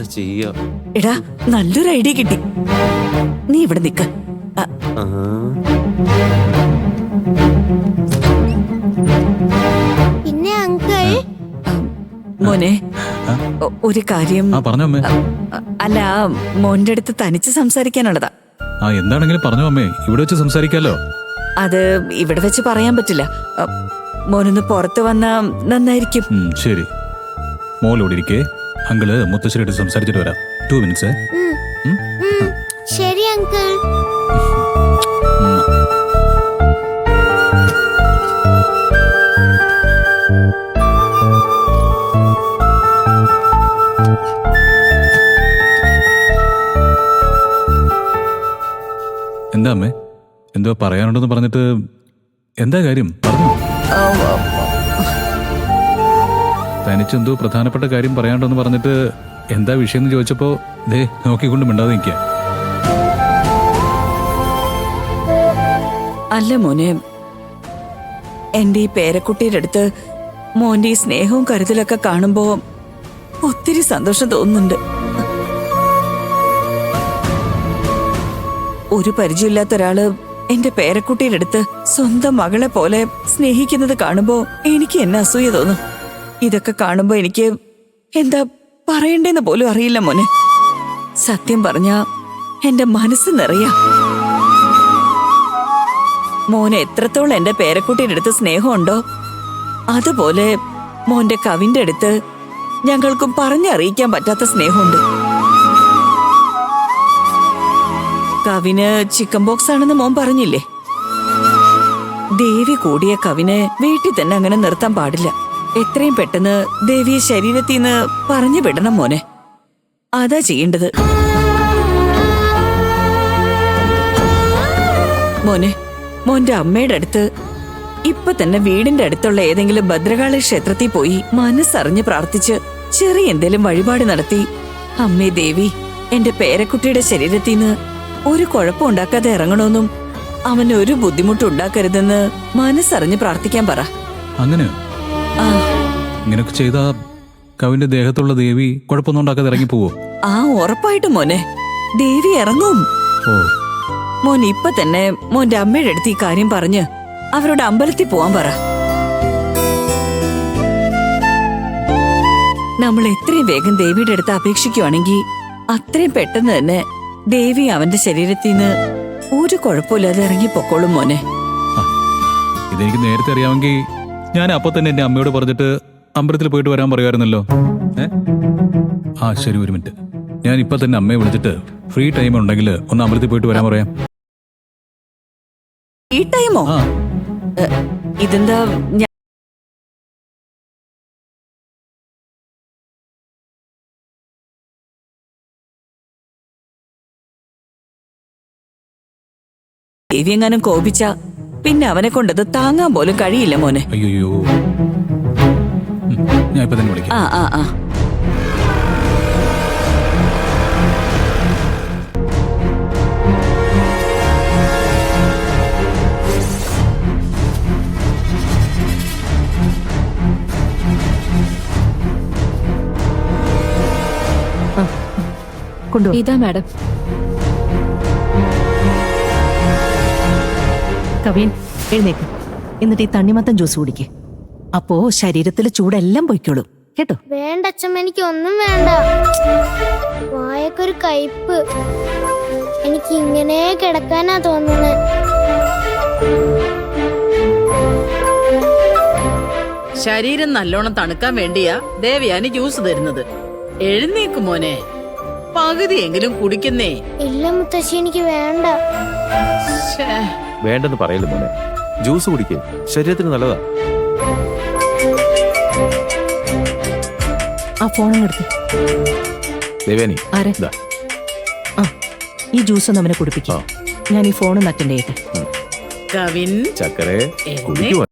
എന്താ ചെയ്യാ? എടാ നല്ലൊരു ഐഡിയ കിട്ടി. നീ ഇവിടെ നിക്ക്. പിന്നെ അങ്കിൾ മോനെ ഒരു കാര്യം. പറഞ്ഞോ അമ്മേ. അല്ല, മോന്റെ അടുത്ത് തനിച്ച് സംസാരിക്കാനുള്ളതാ. എന്താണെങ്കിലും പറഞ്ഞോ അമ്മേ, ഇവിടെ വെച്ച് സംസാരിക്കാലോ. അത് ഇവിടെ വെച്ച് പറയാൻ പറ്റില്ല. മോനൊന്ന് പുറത്ത് വന്നാ നന്നായിരിക്കും. ശരി, മോളിവിടെ ഇരിക്കേ. അങ്കിള് മുത്തശ്ശിയായിട്ട് സംസാരിച്ചിട്ട് വരാം. 2 minutes. ശരി അങ്കിൾ. എന്താ അമ്മേ, എന്തോ പറയാനുണ്ടെന്ന് പറഞ്ഞിട്ട് എന്താ കാര്യം? പറഞ്ഞു. തനിച്ചെന്തോ പ്രധാനപ്പെട്ട കാര്യം പറയാനുണ്ടെന്ന് പറഞ്ഞിട്ട് എന്താ വിഷയം എന്ന് ചോദിച്ചപ്പോ ദേ നോക്കിക്കൊണ്ട് മിണ്ടാതെ നിൽക്കുക. അല്ല മോനെ, എന്റെ ഈ പേരക്കുട്ടിയുടെ അടുത്ത് മോന്റെ ഈ സ്നേഹവും കരുതലൊക്കെ കാണുമ്പോ ഒത്തിരി സന്തോഷം തോന്നുന്നുണ്ട്. ഒരു പരിചയമില്ലാത്ത ഒരാള് എന്റെ പേരക്കുട്ടിയുടെ അടുത്ത് സ്വന്തം മകളെ പോലെ സ്നേഹിക്കുന്നത് കാണുമ്പോ എനിക്ക് എന്നെ അസൂയ തോന്നും. ഇതൊക്കെ കാണുമ്പോ എനിക്ക് എന്താ പറയണ്ടേന്ന് പോലും അറിയില്ല മോനെ. സത്യം പറഞ്ഞാ എന്റെ മനസ്സ് നിറയാ. മോനെ എത്രത്തോളം എന്റെ പേരക്കുട്ടിയുടെ അടുത്ത് സ്നേഹമുണ്ടോ അതുപോലെ മോന്റെ കവിന്റെ അടുത്ത് ഞങ്ങൾക്കും പറഞ്ഞറിയിക്കാൻ പറ്റാത്ത സ്നേഹമുണ്ട്. കവിന് ചിക്കൻ ബോക്സ് ആണെന്ന് മോൻ പറഞ്ഞില്ലേ? ദേവി കൂടിയ കവിനെ വീട്ടിൽ തന്നെ അങ്ങനെ നിർത്താൻ പാടില്ല. എത്രയും പെട്ടെന്ന് ദേവിയെ ശരീരത്തിൽ നിന്ന് പറഞ്ഞു വിടണം മോനെ. അതാ ചെയ്യേണ്ടത്. മോനെ, മോന്റെ അമ്മയുടെ അടുത്ത് ഇപ്പൊ തന്നെ വീടിന്റെ അടുത്തുള്ള ഏതെങ്കിലും ഭദ്രകാളി ക്ഷേത്രത്തിൽ പോയി മനസ്സറിഞ്ഞ് പ്രാർത്ഥിച്ച് ചെറിയ എന്തേലും വഴിപാട് നടത്തി, അമ്മേ ദേവി എന്റെ പേരക്കുട്ടിയുടെ ശരീരത്തിൽ നിന്ന് ഒരു കുഴപ്പമുണ്ടാക്കാതെ ഇറങ്ങണമെന്നും അവന് ഒരു ബുദ്ധിമുട്ടുണ്ടാക്കരുതെന്ന് മനസ്സറിഞ്ഞ് പ്രാർത്ഥിക്കാൻ പറ. അങ്ങനെ ഇങ്ങനൊക്കെ ചെയ്താ കവിന്റെ ദേഹത്തുള്ള ദേവി കുഴപ്പമൊന്നും ഉണ്ടാക്കാതെ ഇറങ്ങി പോവോ? ഉറപ്പായിട്ടും മോനെ, ദേവി ഇറങ്ങും. മോൻ ഇപ്പൊ തന്നെ മോന്റെ അമ്മയുടെ അടുത്ത് ഈ കാര്യം പറഞ്ഞ് അവരുടെ അമ്പലത്തിൽ പോവാൻ പറ. നമ്മൾ എത്രയും വേഗം ദേവിയുടെ അടുത്ത് അപേക്ഷിക്കുവാണെങ്കിൽ അത്രയും പെട്ടെന്ന് തന്നെ ദേവി അവന്റെ ശരീരത്തിൽ നിന്ന് ഒരു കുഴപ്പമില്ലാതെ ഇറങ്ങി പൊക്കോളും മോനെ. ഇതെനിക്ക് നേരത്തെ അറിയാമെങ്കിൽ ഞാൻ അപ്പൊ തന്നെ എന്റെ അമ്മയോട് പറഞ്ഞിട്ട് അമ്പലത്തിൽ പോയിട്ട് വരാൻ പറയുമായിരുന്നല്ലോ. ശരി, 1 minute. ഞാൻ ഇപ്പൊ തന്നെ അമ്മയെ വിളിച്ചിട്ട് ഫ്രീ ടൈം ഉണ്ടെങ്കിൽ ഒന്ന് അമ്പലത്തിൽ പോയിട്ട് വരാൻ പറയാം. ഈ ടൈമോ? ഇതെന്താ? ദേവി എങ്ങാനും കോപിച്ച പിന്നെ അവനെ കൊണ്ടത് താങ്ങാൻ പോലും കഴിയില്ല മോനെ. അയ്യോ, ഞാൻ ഇപ്പൊ തന്നെ വിളിക്കാം. ഇതാ മാഡം. കവിൻ, എഴുന്നേക്ക്. എന്നിട്ട് ഈ തണ്ണിമത്തൻ ജ്യൂസ് കുടിക്ക്. അപ്പോ ശരീരത്തിലെ ചൂടെല്ലാം പൊയ്ക്കോളും കേട്ടോ. വേണ്ട അച്ഛമ്മ, എനിക്ക് ഒന്നും വേണ്ട. വായക്കൊരു കയ്പ്. എനിക്ക് ഇങ്ങനെ കിടക്കാനാ തോന്നുന്നത്. ശരീരം നല്ലോണം തണുക്കാൻ വേണ്ടിയാ ദേവിയാനി ജ്യൂസ് തരുന്നത്. എഴുന്നേക്ക് മോനെ, പകുതിയെങ്കിലും കുടിക്കുന്നേ. ഇല്ല മുത്തശ്ശി, എനിക്ക് വേണ്ട. വേണ്ടെന്ന് പറയല്ലോ മോനെ, ജ്യൂസ് കുടിക്കേ, ശരീരത്തിന് നല്ലതാ. ആ ഫോണും എടുത്ത്. ദേവേനി, ഈ ജ്യൂസ് ഒന്ന് അവനെ കുടിപ്പിക്കാം. ഞാൻ ഈ ഫോണൊന്ന് അറ്റൻഡ് ചെയ്യട്ടെ. കവിൻ, ചക്കരെ കുടിക്കുവാ.